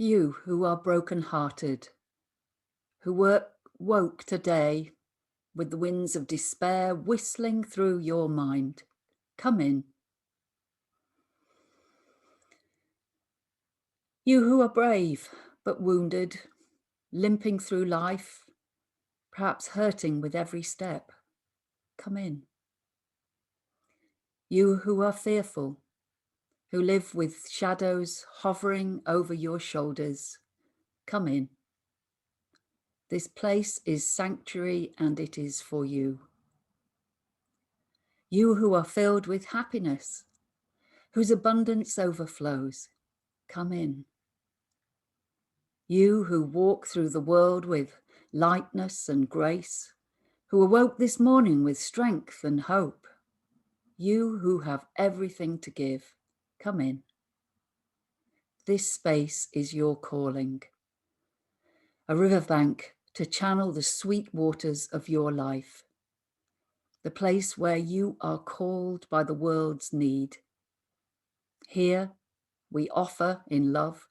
You who are broken-hearted, who woke today with the winds of despair whistling through your mind, come in. You who are brave but wounded, limping through life, perhaps hurting with every step, come in. You who are fearful, who live with shadows hovering over your shoulders, come in. This place is sanctuary and it is for you. You who are filled with happiness, whose abundance overflows, come in. You who walk through the world with lightness and grace, who awoke this morning with strength and hope, you who have everything to give, come in. This space is your calling, a riverbank to channel the sweet waters of your life, the place where you are called by the world's need. Here we offer in love.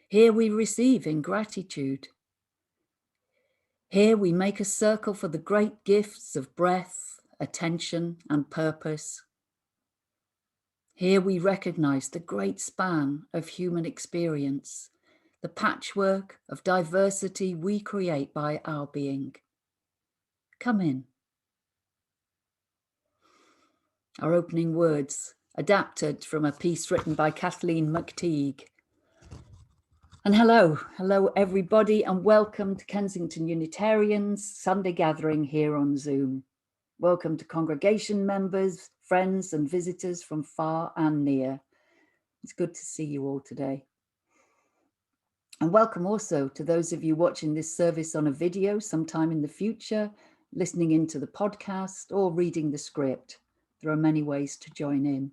Here we receive in gratitude. Here we make a circle for the great gifts of breath, attention, and purpose. Here we recognize the great span of human experience, the patchwork of diversity we create by our being. Come in. Our opening words, adapted from a piece written by Kathleen McTeague. And hello everybody, and welcome to Kensington Unitarians Sunday gathering here on Zoom. Welcome to congregation members, friends and visitors from far and near. It's good to see you all today. And welcome also to those of you watching this service on a video sometime in the future, listening into the podcast or reading the script. There are many ways to join in.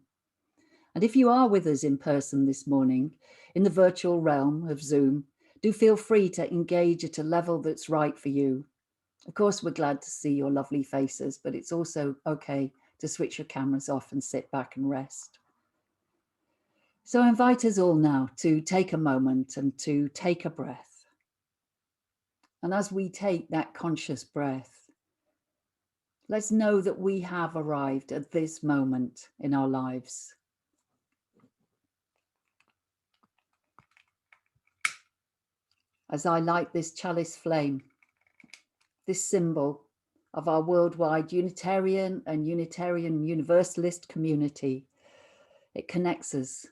And if you are with us in person this morning, in the virtual realm of Zoom, do feel free to engage at a level that's right for you. Of course, we're glad to see your lovely faces, but it's also okay to switch your cameras off and sit back and rest. So I invite us all now to take a moment and to take a breath. And as we take that conscious breath, let's know that we have arrived at this moment in our lives. As I light this chalice flame, this symbol of our worldwide Unitarian and Unitarian Universalist community, it connects us,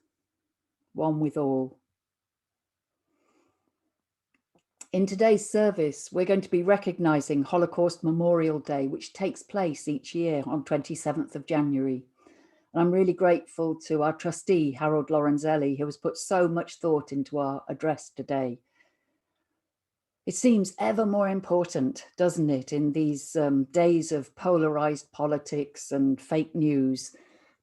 one with all. In today's service, we're going to be recognizing Holocaust Memorial Day, which takes place each year on 27th of January. And I'm really grateful to our trustee, Harold Lorenzelli, who has put so much thought into our address today. It seems ever more important, doesn't it, in these days of polarized politics and fake news,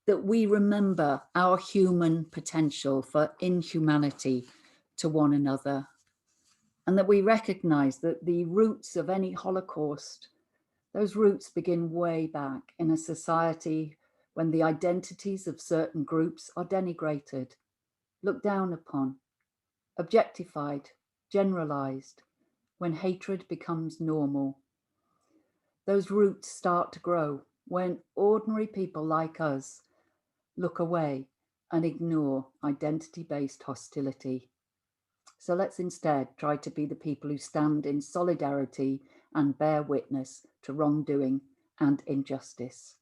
that we remember our human potential for inhumanity to one another, and that we recognize that the roots of any Holocaust, those roots begin way back in a society when the identities of certain groups are denigrated, looked down upon, objectified, generalized, when hatred becomes normal. Those roots start to grow when ordinary people like us look away and ignore identity-based hostility. So let's instead try to be the people who stand in solidarity and bear witness to wrongdoing and injustice.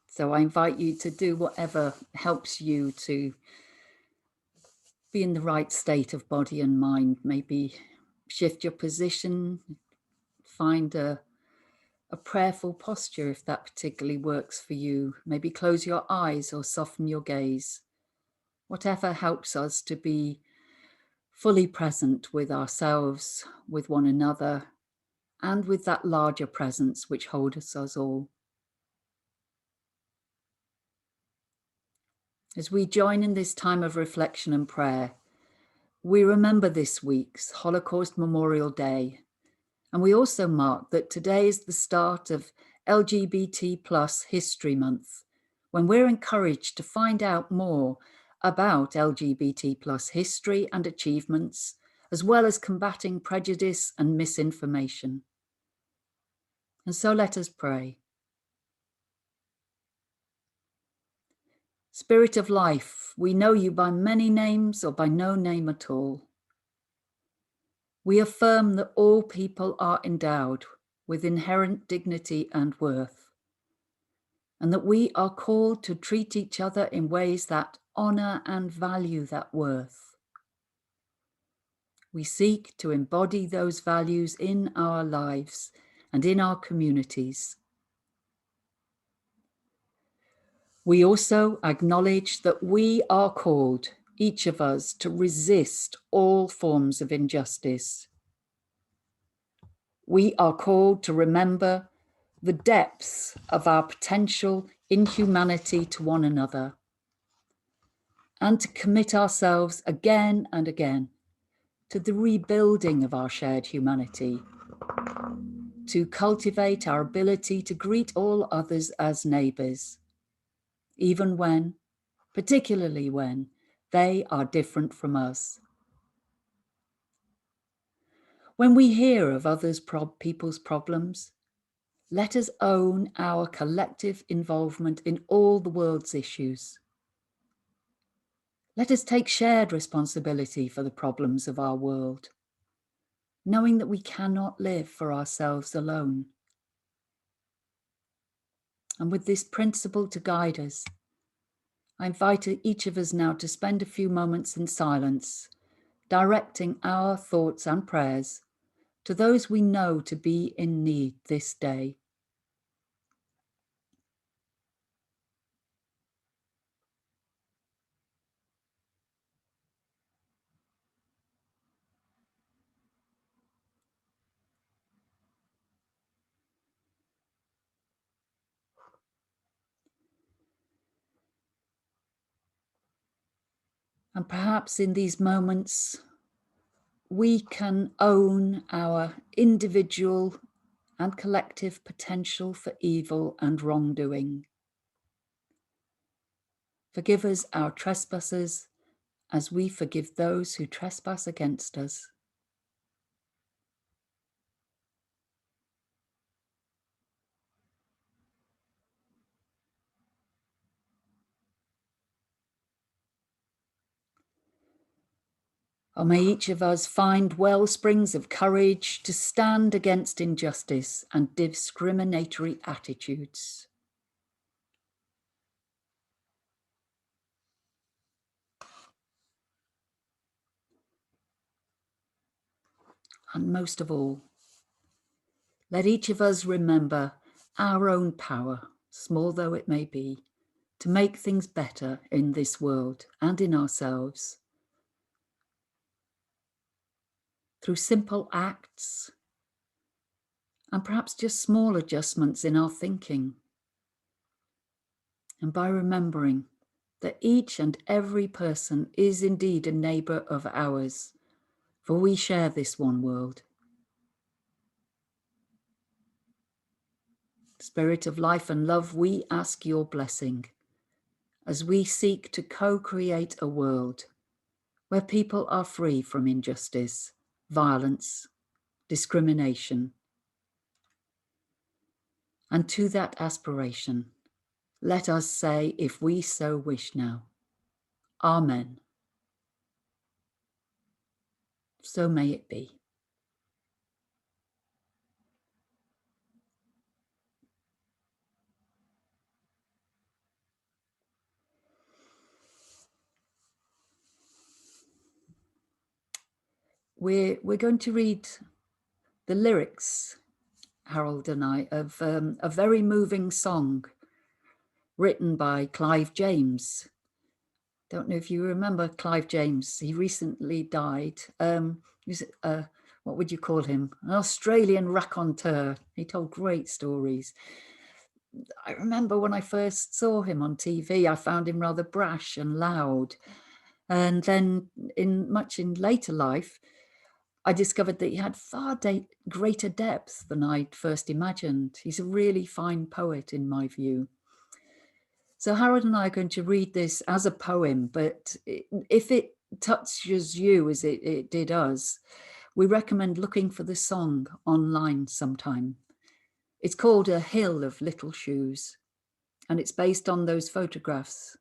So I invite you to do whatever helps you to be in the right state of body and mind. Maybe shift your position, find a prayerful posture if that particularly works for you. Maybe close your eyes or soften your gaze. Whatever helps us to be fully present with ourselves, with one another, and with that larger presence which holds us all. As we join in this time of reflection and prayer, we remember this week's Holocaust Memorial Day, and we also mark that today is the start of LGBT+ History Month, when we're encouraged to find out more about LGBT plus history and achievements, as well as combating prejudice and misinformation. And so let us pray. Spirit of life, we know you by many names or by no name at all. We affirm that all people are endowed with inherent dignity and worth, and that we are called to treat each other in ways that honor and value that worth. We seek to embody those values in our lives and in our communities. We also acknowledge that we are called, each of us, to resist all forms of injustice. We are called to remember the depths of our potential inhumanity to one another, and to commit ourselves again and again to the rebuilding of our shared humanity, to cultivate our ability to greet all others as neighbours, even when, particularly when, they are different from us. When we hear of others' people's problems, let us own our collective involvement in all the world's issues. Let us take shared responsibility for the problems of our world, knowing that we cannot live for ourselves alone. And with this principle to guide us, I invite each of us now to spend a few moments in silence, directing our thoughts and prayers to those we know to be in need this day. And perhaps in these moments, we can own our individual and collective potential for evil and wrongdoing. Forgive us our trespasses as we forgive those who trespass against us. Oh, may each of us find well springs of courage to stand against injustice and discriminatory attitudes. And most of all, let each of us remember our own power, small though it may be, to make things better in this world and in ourselves. Through simple acts, and perhaps just small adjustments in our thinking. And by remembering that each and every person is indeed a neighbour of ours, for we share this one world. Spirit of life and love, we ask your blessing as we seek to co-create a world where people are free from injustice, violence, discrimination. And to that aspiration, let us say, if we so wish now, Amen. So may it be. We're going to read the lyrics, Harold and I, of a very moving song written by Clive James. Don't know if you remember Clive James. He recently died. He was, what would you call him? An Australian raconteur. He told great stories. I remember when I first saw him on TV, I found him rather brash and loud. And then much in later life, I discovered that he had far greater depth than I'd first imagined. He's a really fine poet in my view. So Harold and I are going to read this as a poem, but if it touches you as it did us, we recommend looking for the song online sometime. It's called A Hill of Little Shoes, and it's based on those photographs.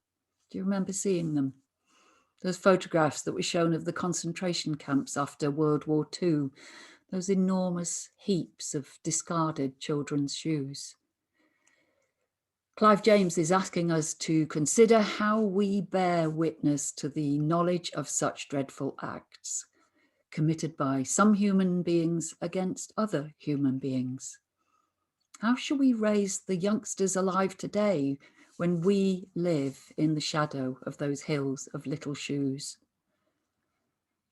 Do you remember seeing them? Those photographs that were shown of the concentration camps after World War II, those enormous heaps of discarded children's shoes. Clive James is asking us to consider how we bear witness to the knowledge of such dreadful acts committed by some human beings against other human beings. How shall we raise the youngsters alive today when we live in the shadow of those hills of little shoes?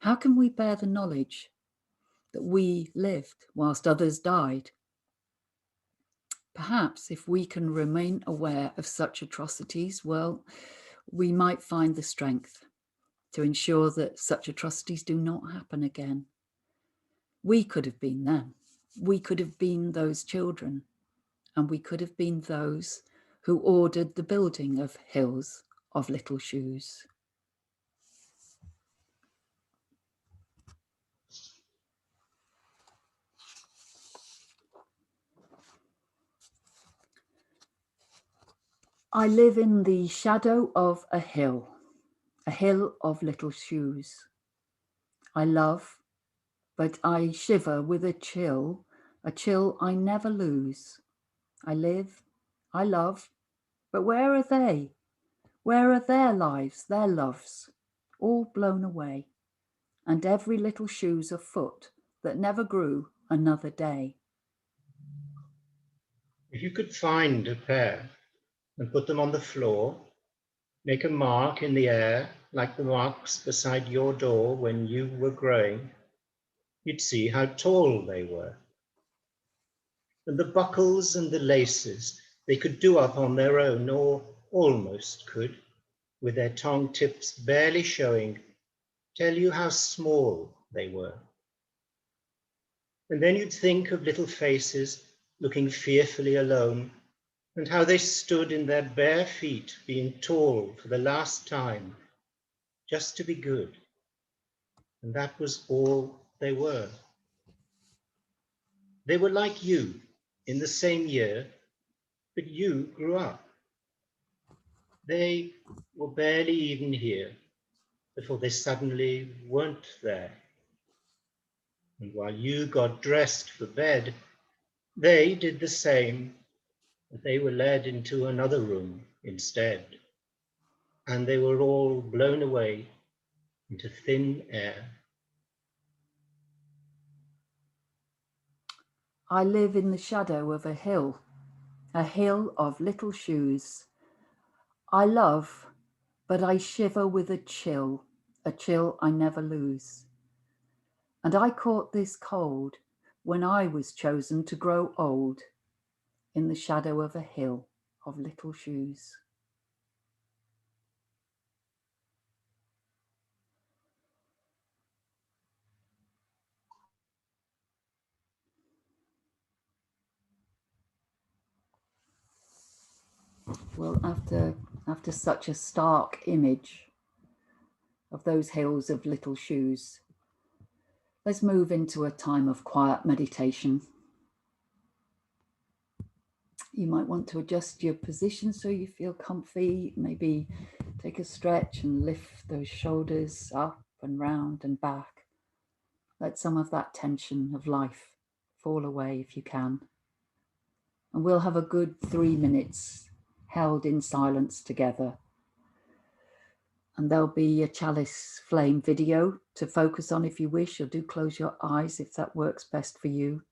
How can we bear the knowledge that we lived whilst others died? Perhaps if we can remain aware of such atrocities, well, we might find the strength to ensure that such atrocities do not happen again. We could have been them. We could have been those children, and we could have been those who ordered the building of hills of little shoes. I live in the shadow of a hill of little shoes. I love, but I shiver with a chill I never lose. I live, I love, but where are they? Where are their lives, their loves, all blown away, and every little shoe's a foot that never grew another day? If you could find a pair and put them on the floor, make a mark in the air like the marks beside your door when you were growing, you'd see how tall they were. And the buckles and the laces they could do up on their own, or almost could, with their tongue tips barely showing, tell you how small they were. And then you'd think of little faces looking fearfully alone, and how they stood in their bare feet, being tall for the last time, just to be good. And that was all they were. They were like you in the same year, but you grew up. They were barely even here before they suddenly weren't there. And while you got dressed for bed, they did the same, but they were led into another room instead. And they were all blown away into thin air. I live in the shadow of a hill of little shoes. I love, but I shiver with a chill I never lose. And I caught this cold when I was chosen to grow old in the shadow of a hill of little shoes. Well, after such a stark image of those hills of little shoes, let's move into a time of quiet meditation. You might want to adjust your position so you feel comfy. Maybe take a stretch and lift those shoulders up and round and back. Let some of that tension of life fall away if you can. And we'll have a good 3 minutes held in silence together. And there'll be a chalice flame video to focus on if you wish, or do close your eyes if that works best for you.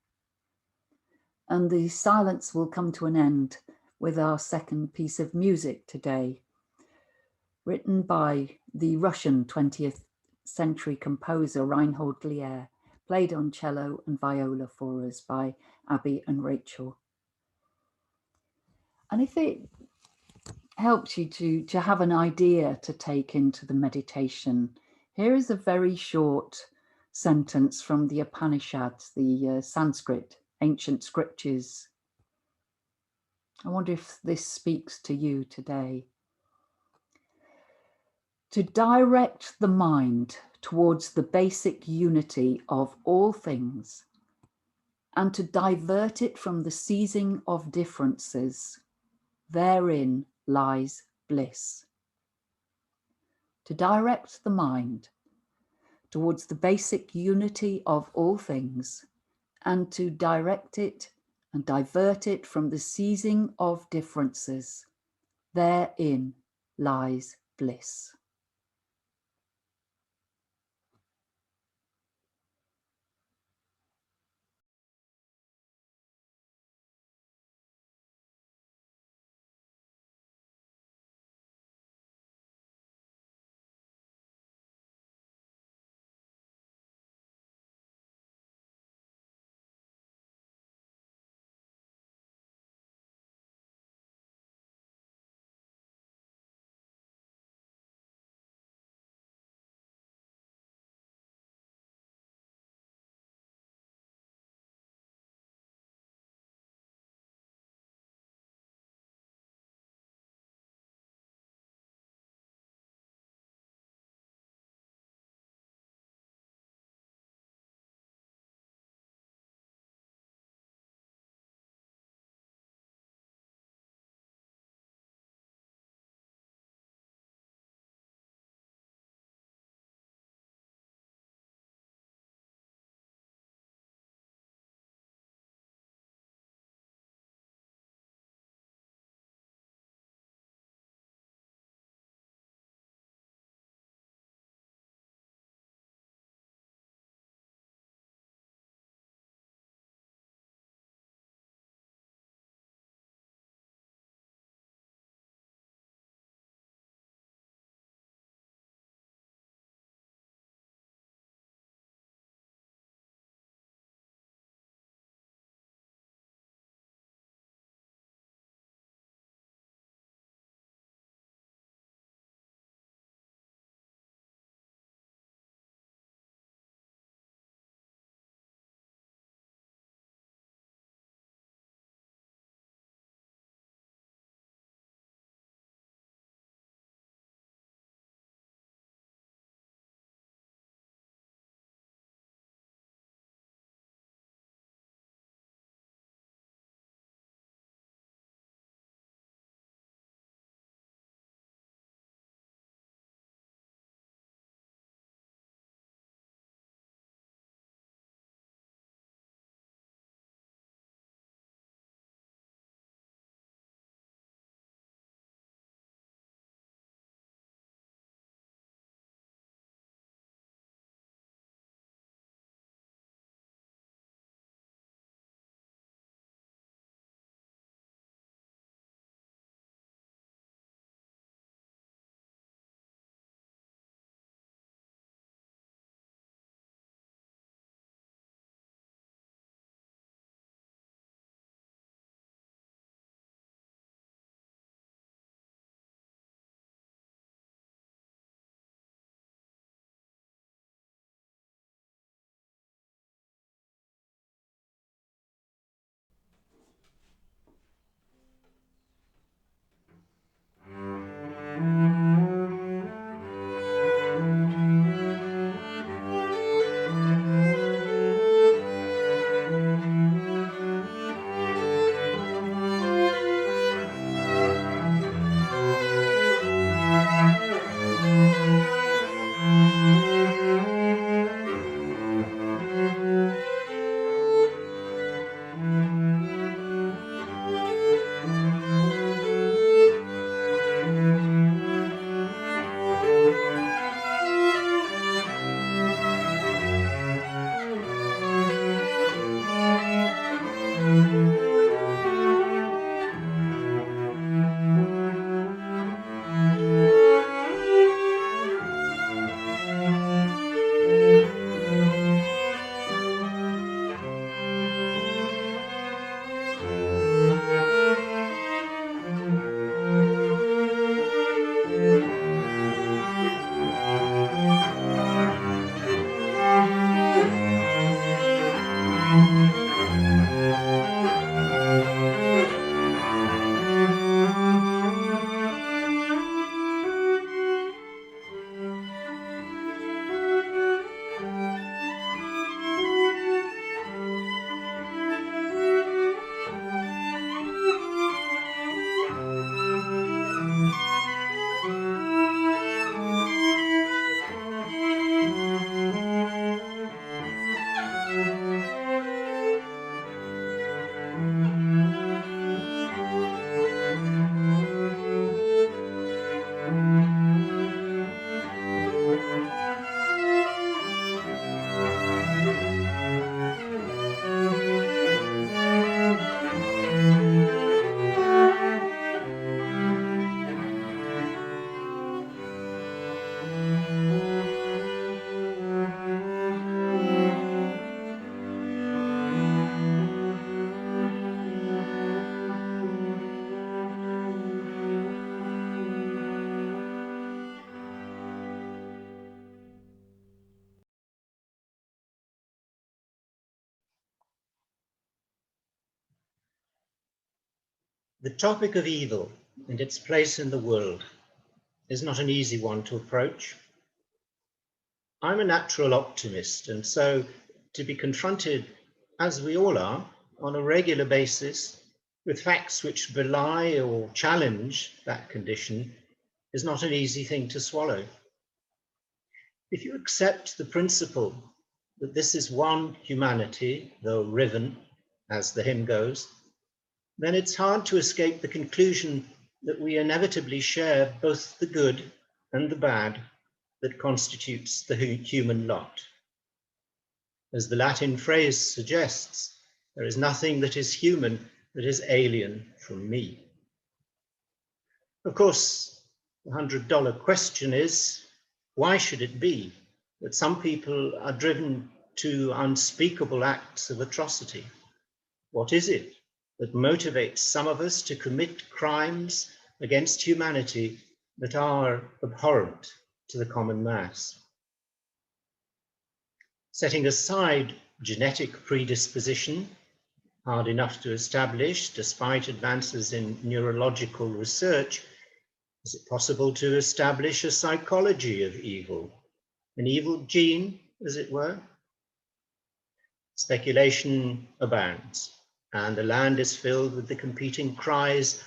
And the silence will come to an end with our second piece of music today, written by the Russian 20th century composer Reinhold Glier, played on cello and viola for us by Abby and Rachel. And if it helps you to have an idea to take into the meditation, here is a very short sentence from the Upanishads, the Sanskrit ancient scriptures. I wonder if this speaks to you today. To direct the mind towards the basic unity of all things and to divert it from the seizing of differences, therein lies bliss. To direct the mind towards the basic unity of all things and to direct it and divert it from the seizing of differences, therein lies bliss. The topic of evil and its place in the world is not an easy one to approach. I'm a natural optimist, and so to be confronted, as we all are, on a regular basis with facts which belie or challenge that condition is not an easy thing to swallow. If you accept the principle that this is one humanity, though riven, as the hymn goes, then it's hard to escape the conclusion that we inevitably share both the good and the bad that constitutes the human lot. As the Latin phrase suggests, there is nothing that is human that is alien from me. Of course, the $100 question is, why should it be that some people are driven to unspeakable acts of atrocity? What is it that motivates some of us to commit crimes against humanity that are abhorrent to the common mass? Setting aside genetic predisposition, hard enough to establish despite advances in neurological research, is it possible to establish a psychology of evil, an evil gene, as it were? Speculation abounds, and the land is filled with the competing cries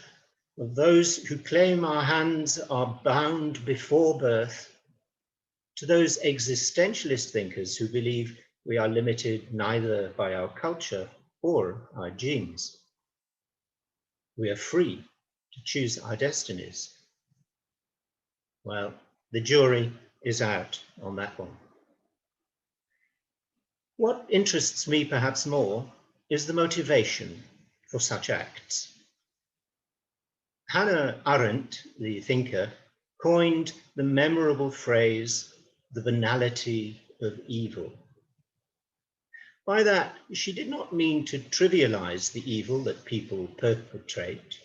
of those who claim our hands are bound before birth, to those existentialist thinkers who believe we are limited neither by our culture or our genes. We are free to choose our destinies. Well, the jury is out on that one. What interests me perhaps more is the motivation for such acts. Hannah Arendt, the thinker, coined the memorable phrase, the banality of evil. By that, she did not mean to trivialize the evil that people perpetrate.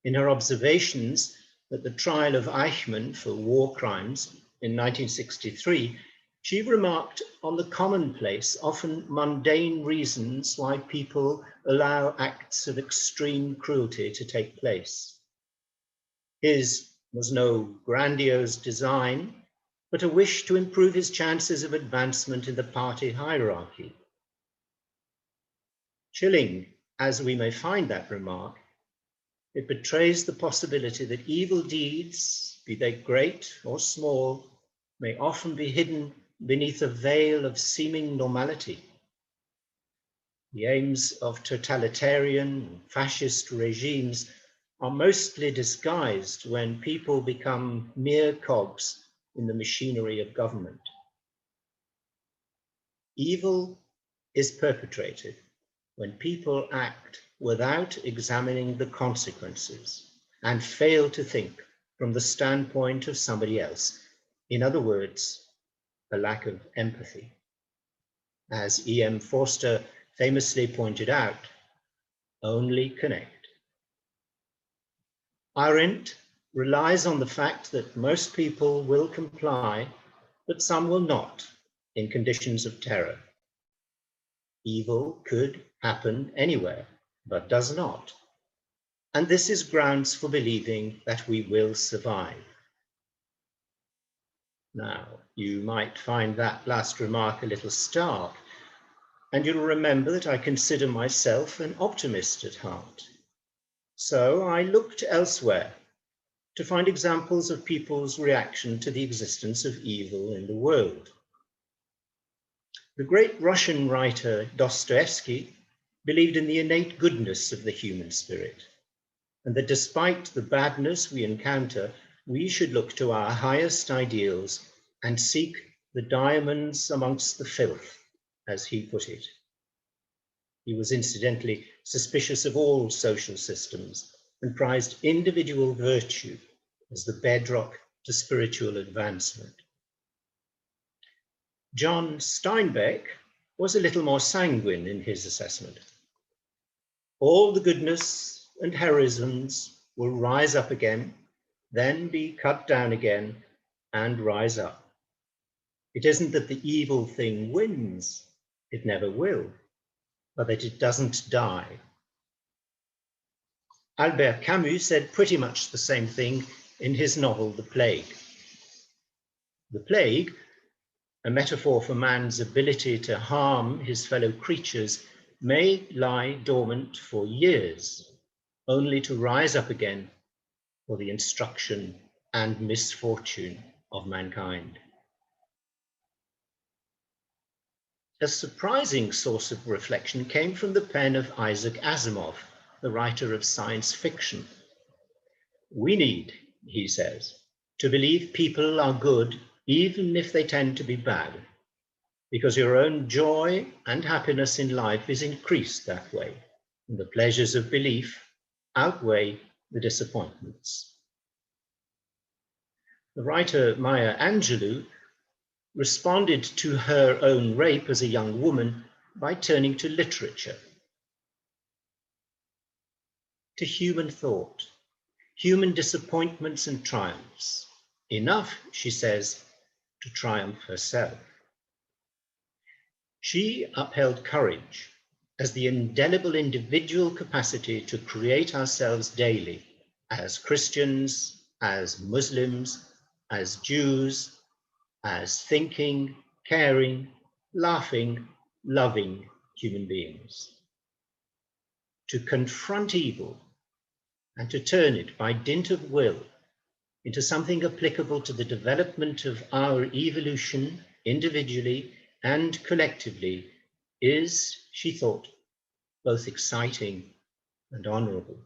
In her observations at the trial of Eichmann for war crimes in 1963, she remarked on the commonplace, often mundane reasons why people allow acts of extreme cruelty to take place. His was no grandiose design, but a wish to improve his chances of advancement in the party hierarchy. Chilling as we may find that remark, it betrays the possibility that evil deeds, be they great or small, may often be hidden beneath a veil of seeming normality. The aims of totalitarian and fascist regimes are mostly disguised when people become mere cogs in the machinery of government. Evil is perpetrated when people act without examining the consequences and fail to think from the standpoint of somebody else. In other words, a lack of empathy. As E.M. Forster famously pointed out, only connect. Arendt relies on the fact that most people will comply, but some will not in conditions of terror. Evil could happen anywhere, but does not. And this is grounds for believing that we will survive. Now, you might find that last remark a little stark, and you'll remember that I consider myself an optimist at heart. So I looked elsewhere to find examples of people's reaction to the existence of evil in the world. The great Russian writer Dostoevsky believed in the innate goodness of the human spirit, and that despite the badness we encounter, we should look to our highest ideals and seek the diamonds amongst the filth, as he put it. He was incidentally suspicious of all social systems and prized individual virtue as the bedrock to spiritual advancement. John Steinbeck was a little more sanguine in his assessment. All the goodness and heroisms will rise up again, then be cut down again and rise up. It isn't that the evil thing wins, it never will, but that it doesn't die. Albert Camus said pretty much the same thing in his novel, The Plague. The plague, a metaphor for man's ability to harm his fellow creatures, may lie dormant for years, only to rise up again for the instruction and misfortune of mankind. A surprising source of reflection came from the pen of Isaac Asimov, the writer of science fiction. We need, he says, to believe people are good even if they tend to be bad, because your own joy and happiness in life is increased that way, and the pleasures of belief outweigh the disappointments. The writer Maya Angelou responded to her own rape as a young woman by turning to literature, to human thought, human disappointments and triumphs. Enough, she says, to triumph herself. She upheld courage as the indelible individual capacity to create ourselves daily as Christians, as Muslims, as Jews, as thinking, caring, laughing, loving human beings. To confront evil and to turn it by dint of will into something applicable to the development of our evolution individually and collectively is, she thought, both exciting and honorable.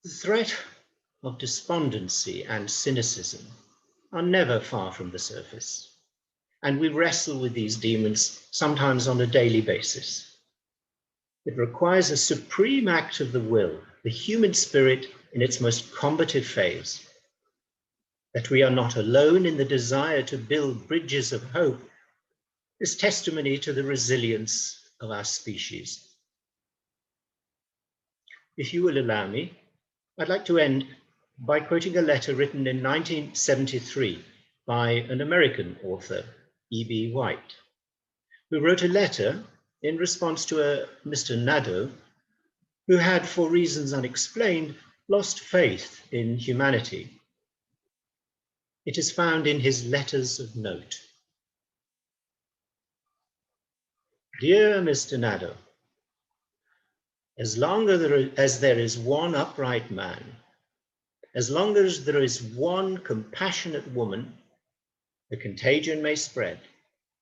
The threat of despondency and cynicism are never far from the surface, and we wrestle with these demons sometimes on a daily basis. It requires a supreme act of the will, the human spirit in its most combative phase, that we are not alone in the desire to build bridges of hope is testimony to the resilience of our species. If you will allow me, I'd like to end by quoting a letter written in 1973 by an American author, E.B. White, who wrote a letter in response to a Mr. Nadeau, who had, for reasons unexplained, lost faith in humanity. It is found in his letters of note. Dear Mr. Nadeau, as long as there is one upright man, as long as there is one compassionate woman, the contagion may spread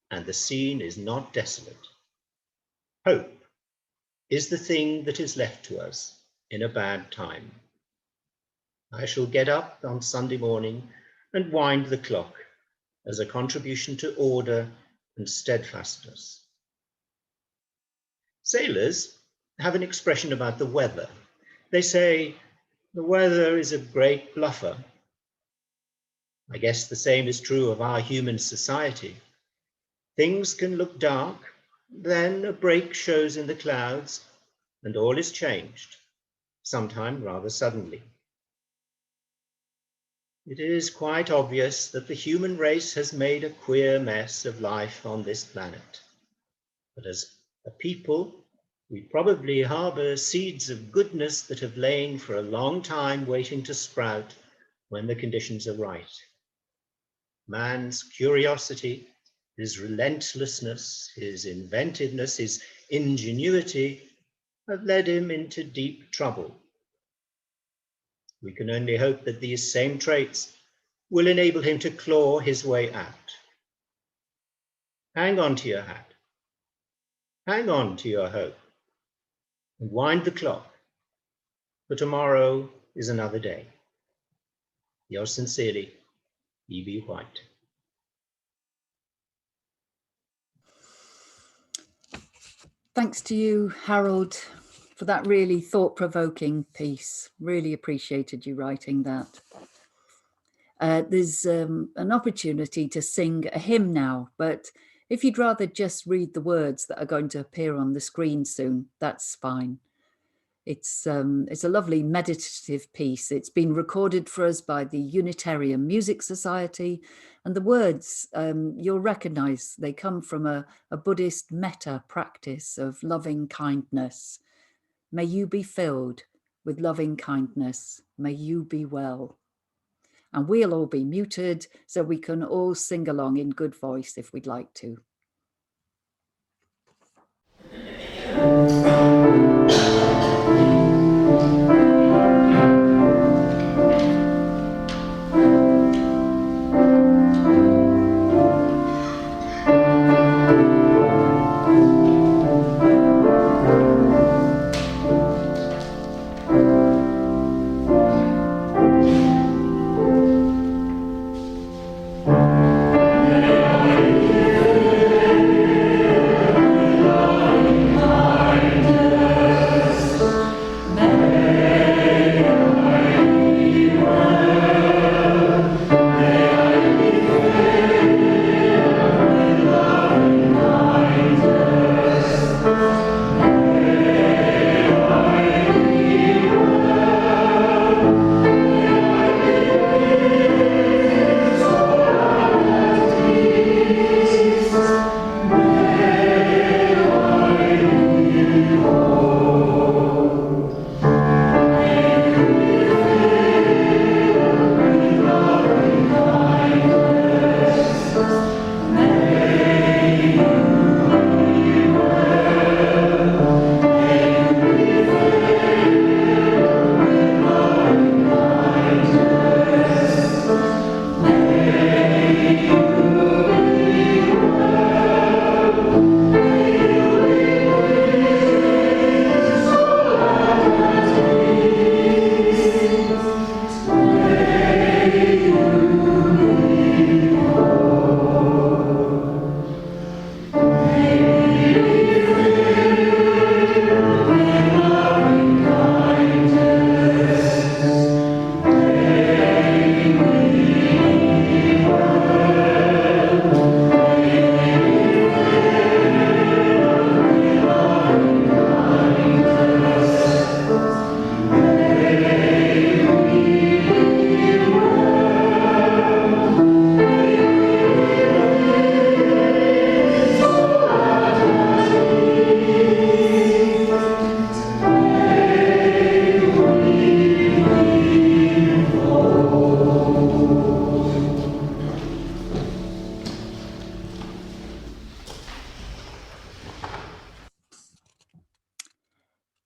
and the scene is not desolate. Hope is the thing that is left to us in a bad time. I shall get up on Sunday morning and wind the clock as a contribution to order and steadfastness. Sailors have an expression about the weather. They say, the weather is a great bluffer. I guess the same is true of our human society. Things can look dark, then a break shows in the clouds, and all is changed, sometime rather suddenly. It is quite obvious that the human race has made a queer mess of life on this planet. But as a people, we probably harbor seeds of goodness that have lain for a long time waiting to sprout when the conditions are right. Man's curiosity, his relentlessness, his inventiveness, his ingenuity have led him into deep trouble. We can only hope that these same traits will enable him to claw his way out. Hang on to your hat. Hang on to your hope. And wind the clock, for tomorrow is another day. Yours sincerely, E.B. White. Thanks to you, Harold, for that really thought-provoking piece. Really appreciated you writing that. There's an opportunity to sing a hymn now, but if you'd rather just read the words that are going to appear on the screen soon, that's fine. It's a lovely meditative piece. It's been recorded for us by the Unitarian Music Society, and the words you'll recognize, they come from a Buddhist metta practice of loving kindness. May you be filled with loving kindness. May you be well. And we'll all be muted so we can all sing along in good voice if we'd like to.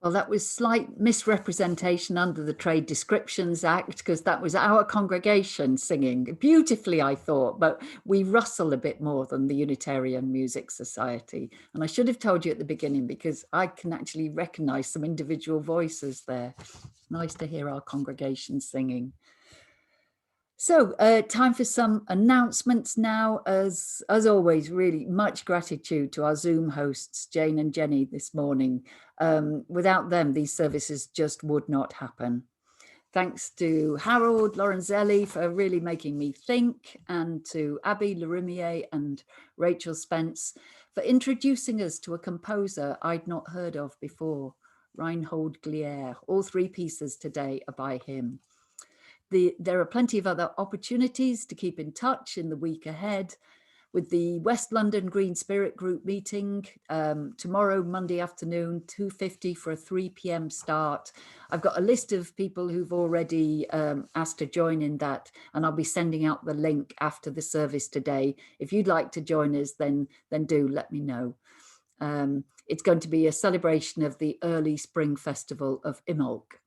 Well, that was slight misrepresentation under the Trade Descriptions Act, because that was our congregation singing beautifully, I thought, but we rustle a bit more than the Unitarian Music Society. And I should have told you at the beginning, because I can actually recognize some individual voices there. Nice to hear our congregation singing. So time for some announcements now. As always, really much gratitude to our Zoom hosts, Jane and Jenny, this morning. Without them, these services just would not happen. Thanks to Harold Lorenzelli for really making me think, and to Abby Larimier and Rachel Spence for introducing us to a composer I'd not heard of before, Reinhold Glier. All three pieces today are by him. There are plenty of other opportunities to keep in touch in the week ahead, with the West London Green Spirit Group meeting tomorrow, Monday afternoon, 2:50 for a 3 p.m. start. I've got a list of people who've already asked to join in that, and I'll be sending out the link after the service today. If you'd like to join us, then do let me know. It's going to be a celebration of the early spring festival of Imbolc.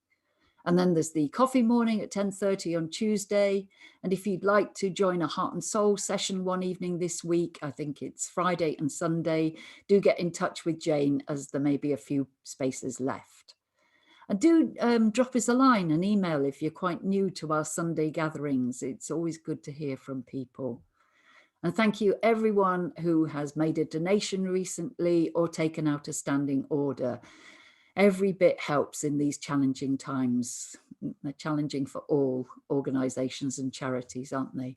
And then there's the coffee morning at 10:30 on Tuesday. And if you'd like to join a Heart and Soul session one evening this week, I think it's Friday and Sunday, do get in touch with Jane, as there may be a few spaces left. And do drop us a line, an email, if you're quite new to our Sunday gatherings. It's always good to hear from people. And thank you everyone who has made a donation recently or taken out a standing order. Every bit helps in these challenging times. They're challenging for all organisations and charities, aren't they?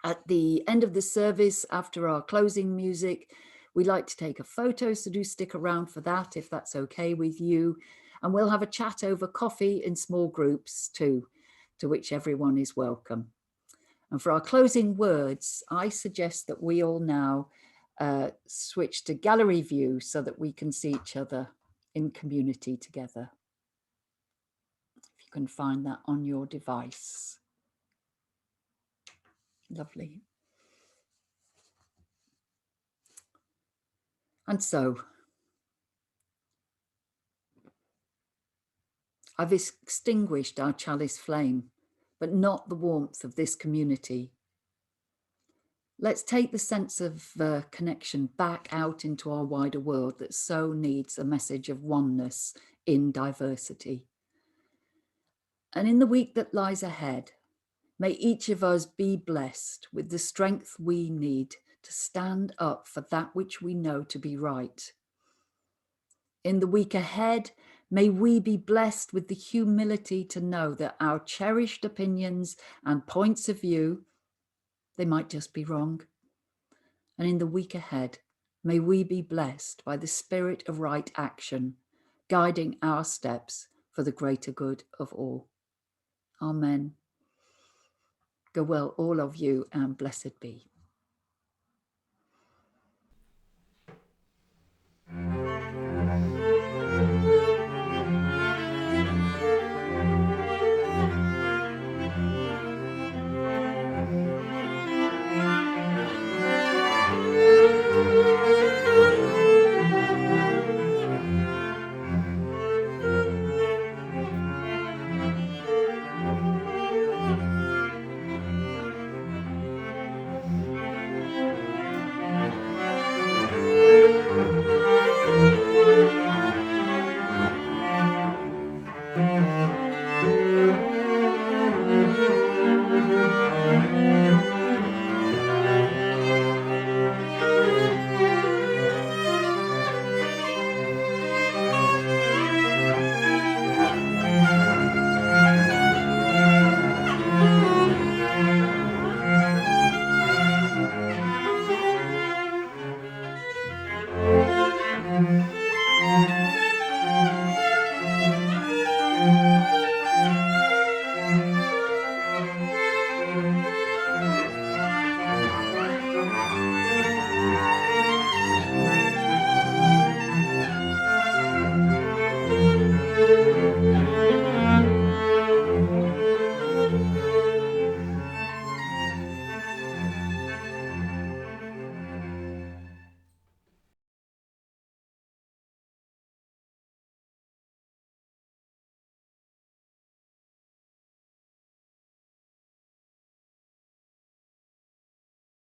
At the end of the service, after our closing music, we like to take a photo, so do stick around for that if that's okay with you. And we'll have a chat over coffee in small groups too, to which everyone is welcome. And for our closing words, I suggest that we all now switch to gallery view so that we can see each other in community together. If you can find that on your device. Lovely. And so, I've extinguished our chalice flame, but not the warmth of this community. Let's take the sense of connection back out into our wider world that so needs a message of oneness in diversity. And in the week that lies ahead, may each of us be blessed with the strength we need to stand up for that which we know to be right. In the week ahead, may we be blessed with the humility to know that our cherished opinions and points of view, they might just be wrong. And in the week ahead, may we be blessed by the spirit of right action, guiding our steps for the greater good of all. Amen. Go well, all of you, and blessed be.